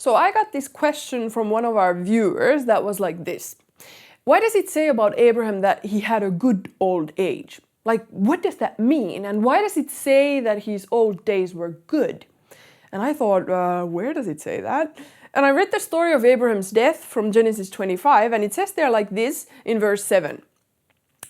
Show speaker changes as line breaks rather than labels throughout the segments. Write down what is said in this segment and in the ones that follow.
So I got this question from one of our viewers that was like this. Why does it say about Abraham that he had a good old age? Like, what does that mean? And why does it say that his old days were good? And I thought, where does it say that? And I read the story of Abraham's death from Genesis 25, and it says there like this in verse 7.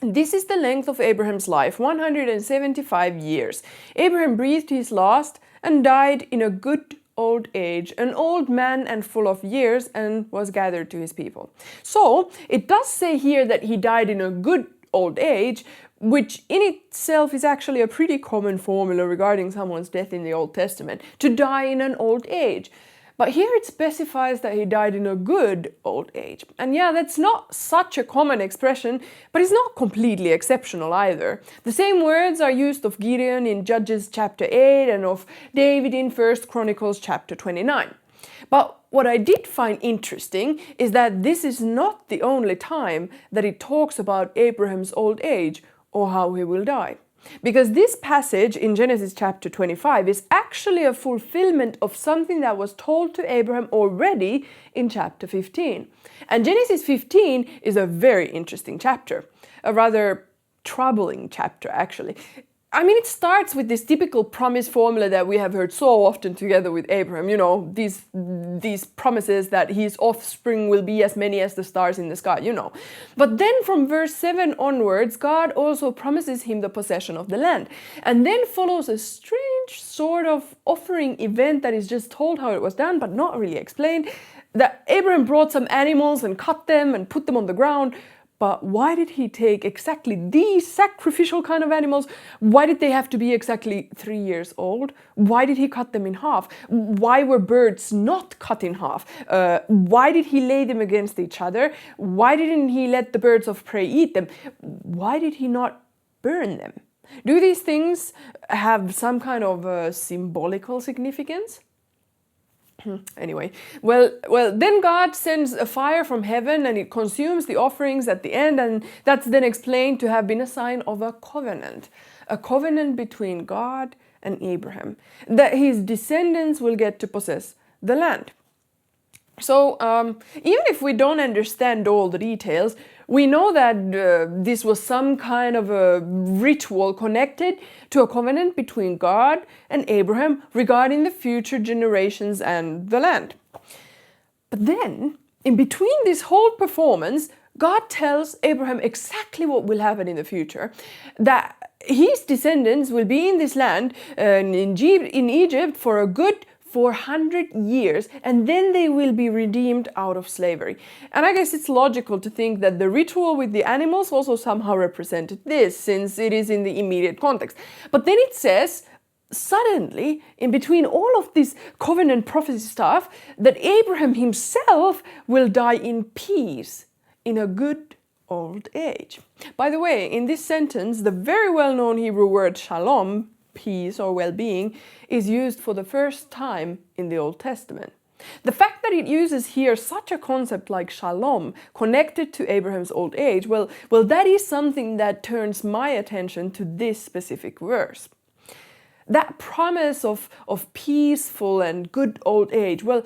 This is the length of Abraham's life, 175 years. Abraham breathed his last and died in a good old age, an old man and full of years, and was gathered to his people. So it does say here that he died in a good old age, which in itself is actually a pretty common formula regarding someone's death in the Old Testament, to die in an old age. But here it specifies that he died in a good old age. And yeah, that's not such a common expression, but it's not completely exceptional either. The same words are used of Gideon in Judges chapter 8 and of David in 1 Chronicles chapter 29. But what I did find interesting is that this is not the only time that it talks about Abraham's old age or how he will die. Because this passage in Genesis chapter 25 is actually a fulfillment of something that was told to Abraham already in chapter 15. And Genesis 15 is a very interesting chapter, a rather troubling chapter actually. I mean, it starts with this typical promise formula that we have heard so often together with Abraham, you know, these promises that his offspring will be as many as the stars in the sky, you know. But then from verse 7 onwards, God also promises him the possession of the land. And then follows a strange sort of offering event that is just told how it was done, but not really explained. That Abraham brought some animals and cut them and put them on the ground. But why did he take exactly these sacrificial kind of animals? Why did they have to be exactly 3 years old? Why did he cut them in half? Why were birds not cut in half? Why did he lay them against each other? Why didn't he let the birds of prey eat them? Why did he not burn them? Do these things have some kind of symbolical significance? Anyway, well, then God sends a fire from heaven and it consumes the offerings at the end, and that's then explained to have been a sign of a covenant between God and Abraham, that his descendants will get to possess the land. So even if we don't understand all the details, we know that this was some kind of a ritual connected to a covenant between God and Abraham regarding the future generations and the land. But then, in between this whole performance, God tells Abraham exactly what will happen in the future, that his descendants will be in this land, in Egypt, for a good 400 years, and then they will be redeemed out of slavery. And I guess it's logical to think that the ritual with the animals also somehow represented this, since it is in the immediate context. But then it says, suddenly, in between all of this covenant prophecy stuff, that Abraham himself will die in peace, in a good old age. By the way, in this sentence, the very well-known Hebrew word shalom, peace or well-being, is used for the first time in the Old Testament. The fact that it uses here such a concept like shalom connected to Abraham's old age, well, that is something that turns my attention to this specific verse. That promise of peaceful and good old age, well,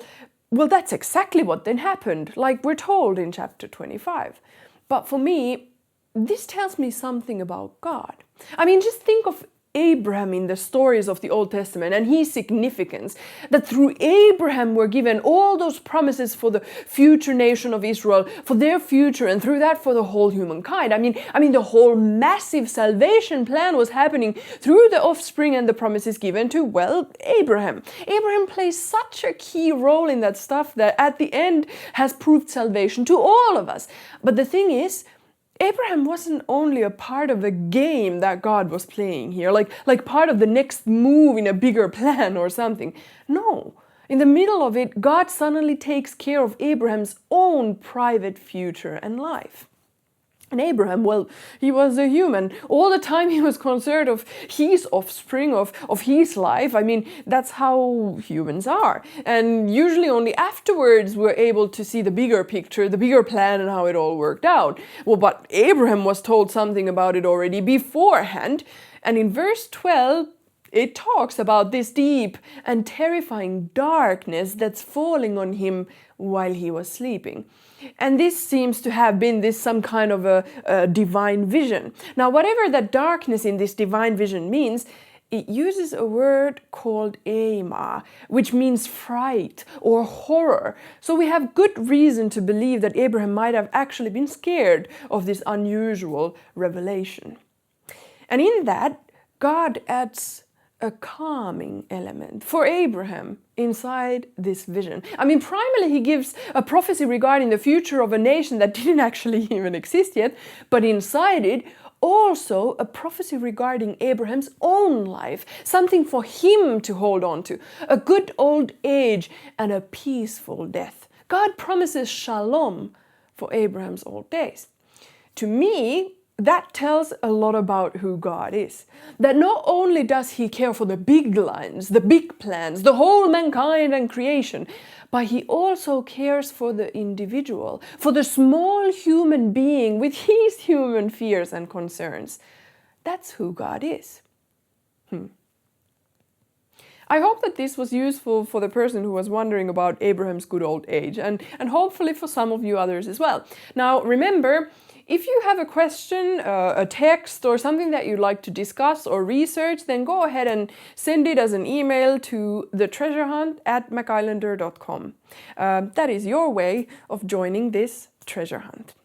that's exactly what then happened, like we're told in chapter 25. But for me, this tells me something about God. I mean, just think of Abraham in the stories of the Old Testament and his significance, that through Abraham were given all those promises for the future nation of Israel, for their future, and through that for the whole humankind. I mean the whole massive salvation plan was happening through the offspring and the promises given to, well, Abraham. Abraham plays such a key role in that stuff that at the end has proved salvation to all of us. But the thing is, Abraham wasn't only a part of a game that God was playing here, like part of the next move in a bigger plan or something. No, in the middle of it, God suddenly takes care of Abraham's own private future and life. And Abraham, well, he was a human. All the time he was concerned of his offspring, of his life. I mean, that's how humans are. And usually only afterwards we're able to see the bigger picture, the bigger plan and how it all worked out. Well, but Abraham was told something about it already beforehand. And in verse 12, It talks about this deep and terrifying darkness that's falling on him while he was sleeping. And this seems to have been this some kind of a divine vision. Now, whatever that darkness in this divine vision means, it uses a word called eima, which means fright or horror. So we have good reason to believe that Abraham might have actually been scared of this unusual revelation. And in that, God adds a calming element for Abraham inside this vision. I mean, primarily he gives a prophecy regarding the future of a nation that didn't actually even exist yet, but inside it, also a prophecy regarding Abraham's own life, something for him to hold on to, a good old age and a peaceful death. God promises shalom for Abraham's old days. To me, that tells a lot about who God is. That not only does he care for the big lines, the big plans, the whole mankind and creation, but he also cares for the individual, for the small human being with his human fears and concerns. That's who God is. I hope that this was useful for the person who was wondering about Abraham's good old age, and hopefully for some of you others as well. Now, remember, if you have a question, a text, or something that you'd like to discuss or research, then go ahead and send it as an email to thetreasurehunt@macislander.com. That is your way of joining this treasure hunt.